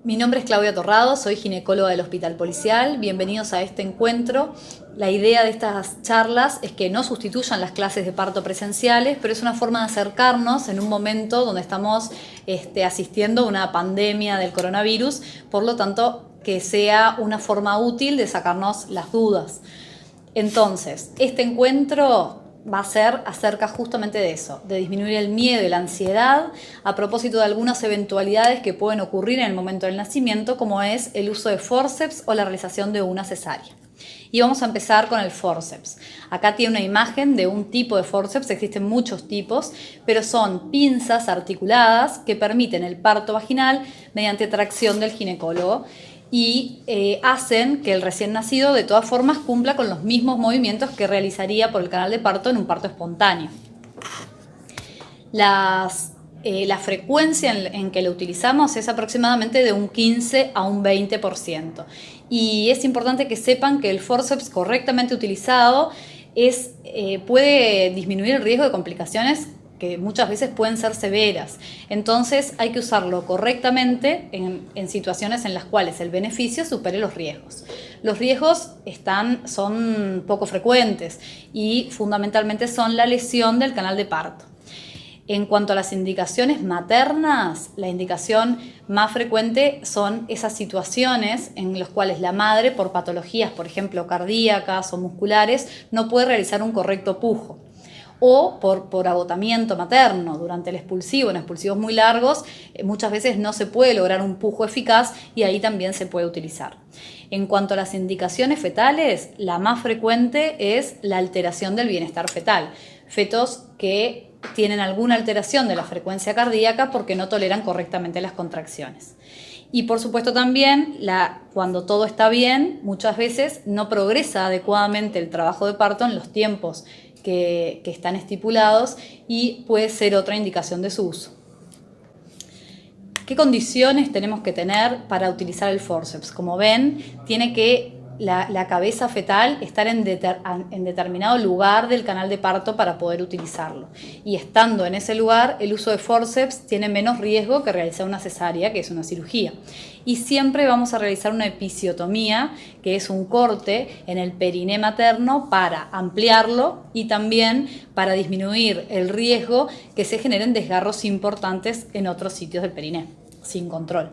Mi nombre es Claudia Torrado, soy ginecóloga del Hospital Policial. Bienvenidos a este encuentro. La idea de estas charlas es que no sustituyan las clases de parto presenciales, pero es una forma de acercarnos en un momento donde estamos asistiendo a una pandemia del coronavirus, por lo tanto, que sea una forma útil de sacarnos las dudas. Entonces, este encuentro va a ser acerca justamente de eso, de disminuir el miedo y la ansiedad a propósito de algunas eventualidades que pueden ocurrir en el momento del nacimiento, como es el uso de forceps o la realización de una cesárea. Y vamos a empezar con el forceps. Acá tiene una imagen de un tipo de forceps, existen muchos tipos, pero son pinzas articuladas que permiten el parto vaginal mediante tracción del ginecólogo y hacen que el recién nacido de todas formas cumpla con los mismos movimientos que realizaría por el canal de parto en un parto espontáneo. La frecuencia en que lo utilizamos es aproximadamente de un 15 a un 20%. Y es importante que sepan que el forceps correctamente utilizado puede disminuir el riesgo de complicaciones que muchas veces pueden ser severas. Entonces hay que usarlo correctamente en situaciones en las cuales el beneficio supere los riesgos. Los riesgos son poco frecuentes y fundamentalmente son la lesión del canal de parto. En cuanto a las indicaciones maternas, la indicación más frecuente son esas situaciones en las cuales la madre, por patologías, por ejemplo, cardíacas o musculares, no puede realizar un correcto pujo. O por agotamiento materno durante el expulsivo, en expulsivos muy largos, muchas veces no se puede lograr un pujo eficaz y ahí también se puede utilizar. En cuanto a las indicaciones fetales, la más frecuente es la alteración del bienestar fetal. Fetos que tienen alguna alteración de la frecuencia cardíaca porque no toleran correctamente las contracciones. Y por supuesto también, cuando todo está bien, muchas veces no progresa adecuadamente el trabajo de parto en los tiempos que están estipulados y puede ser otra indicación de su uso. ¿Qué condiciones tenemos que tener para utilizar el forceps? Como ven, tiene que la cabeza fetal estar en determinado lugar del canal de parto para poder utilizarlo. Y estando en ese lugar, el uso de forceps tiene menos riesgo que realizar una cesárea, que es una cirugía. Y siempre vamos a realizar una episiotomía, que es un corte en el periné materno para ampliarlo y también para disminuir el riesgo que se generen desgarros importantes en otros sitios del periné, sin control.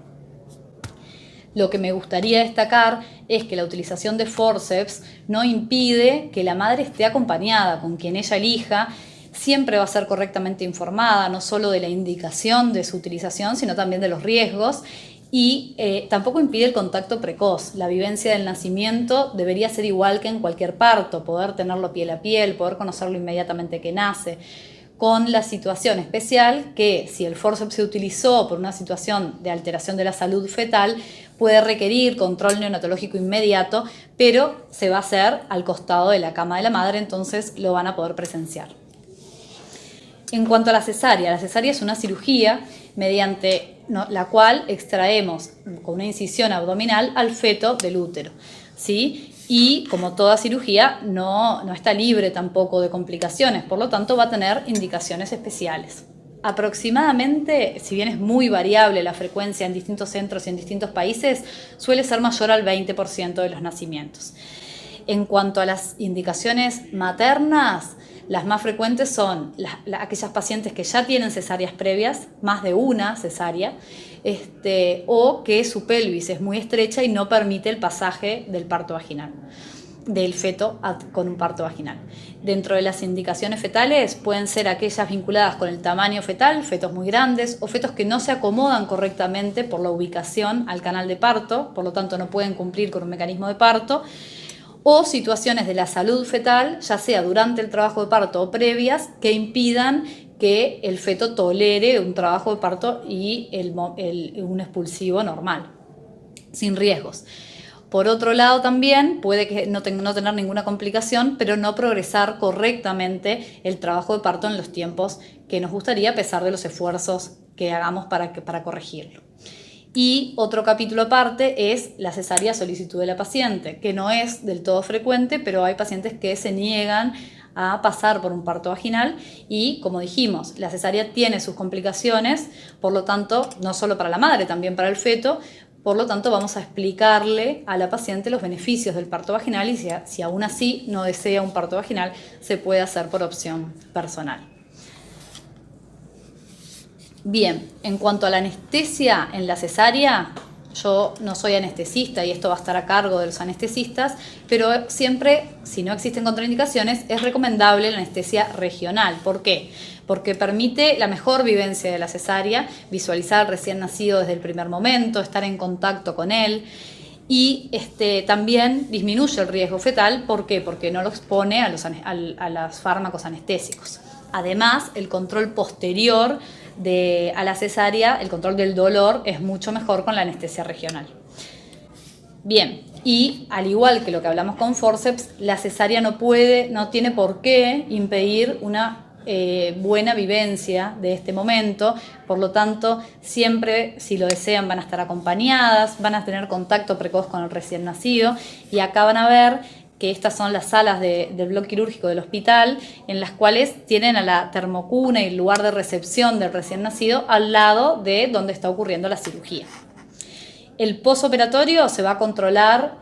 Lo que me gustaría destacar es que la utilización de forceps no impide que la madre esté acompañada con quien ella elija. Siempre va a ser correctamente informada, no solo de la indicación de su utilización, sino también de los riesgos. Y tampoco impide el contacto precoz. La vivencia del nacimiento debería ser igual que en cualquier parto, poder tenerlo piel a piel, poder conocerlo inmediatamente que nace, con la situación especial que si el forceps se utilizó por una situación de alteración de la salud fetal, puede requerir control neonatológico inmediato, pero se va a hacer al costado de la cama de la madre, entonces lo van a poder presenciar. En cuanto a la cesárea es una cirugía mediante la cual extraemos con una incisión abdominal al feto del útero, ¿sí? Y como toda cirugía no está libre tampoco de complicaciones, por lo tanto va a tener indicaciones especiales. Aproximadamente, si bien es muy variable la frecuencia en distintos centros y en distintos países, suele ser mayor al 20% de los nacimientos. En cuanto a las indicaciones maternas, las más frecuentes son aquellas pacientes que ya tienen cesáreas previas, más de una cesárea, o que su pelvis es muy estrecha y no permite el pasaje del parto vaginal, del feto con un parto vaginal. Dentro de las indicaciones fetales pueden ser aquellas vinculadas con el tamaño fetal, fetos muy grandes o fetos que no se acomodan correctamente por la ubicación al canal de parto, por lo tanto no pueden cumplir con un mecanismo de parto, o situaciones de la salud fetal, ya sea durante el trabajo de parto o previas, que impidan que el feto tolere un trabajo de parto y un expulsivo normal, sin riesgos. Por otro lado también puede que no tener ninguna complicación, pero no progresar correctamente el trabajo de parto en los tiempos que nos gustaría, a pesar de los esfuerzos que hagamos para corregirlo. Y otro capítulo aparte es la cesárea a solicitud de la paciente, que no es del todo frecuente, pero hay pacientes que se niegan a pasar por un parto vaginal y, como dijimos, la cesárea tiene sus complicaciones, por lo tanto, no solo para la madre, también para el feto, Por lo tanto, vamos a explicarle a la paciente los beneficios del parto vaginal y si aún así no desea un parto vaginal, se puede hacer por opción personal. Bien, en cuanto a la anestesia en la cesárea, yo no soy anestesista y esto va a estar a cargo de los anestesistas, pero siempre, si no existen contraindicaciones, es recomendable la anestesia regional. ¿Por qué? Porque permite la mejor vivencia de la cesárea, visualizar al recién nacido desde el primer momento, estar en contacto con él y también disminuye el riesgo fetal. ¿Por qué? Porque no lo expone a los fármacos anestésicos. Además, el control posterior a la cesárea, el control del dolor es mucho mejor con la anestesia regional. Bien, y al igual que lo que hablamos con forceps, la cesárea no tiene por qué impedir una buena vivencia de este momento. Por lo tanto, siempre, si lo desean, van a estar acompañadas, van a tener contacto precoz con el recién nacido, y acá van a ver que estas son las salas del bloque quirúrgico del hospital, en las cuales tienen a la termocuna y el lugar de recepción del recién nacido al lado de donde está ocurriendo la cirugía. El posoperatorio se va a controlar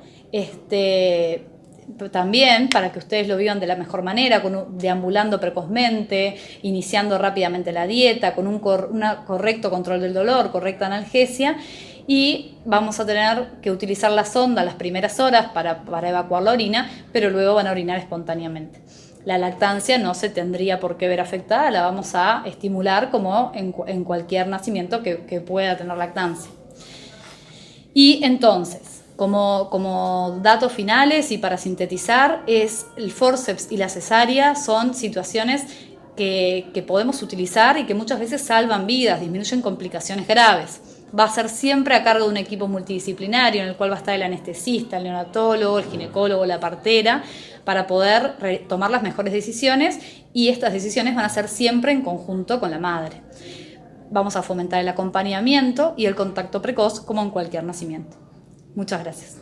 también para que ustedes lo vivan de la mejor manera, deambulando precozmente, iniciando rápidamente la dieta, con un correcto control del dolor, correcta analgesia, y vamos a tener que utilizar la sonda las primeras horas para evacuar la orina, pero luego van a orinar espontáneamente. La lactancia no se tendría por qué ver afectada, la vamos a estimular como en cualquier nacimiento que pueda tener lactancia. Y entonces, como datos finales y para sintetizar, el forceps y la cesárea son situaciones que podemos utilizar y que muchas veces salvan vidas, disminuyen complicaciones graves. Va a ser siempre a cargo de un equipo multidisciplinario en el cual va a estar el anestesista, el neonatólogo, el ginecólogo, la partera, para poder tomar las mejores decisiones, y estas decisiones van a ser siempre en conjunto con la madre. Vamos a fomentar el acompañamiento y el contacto precoz como en cualquier nacimiento. Muchas gracias.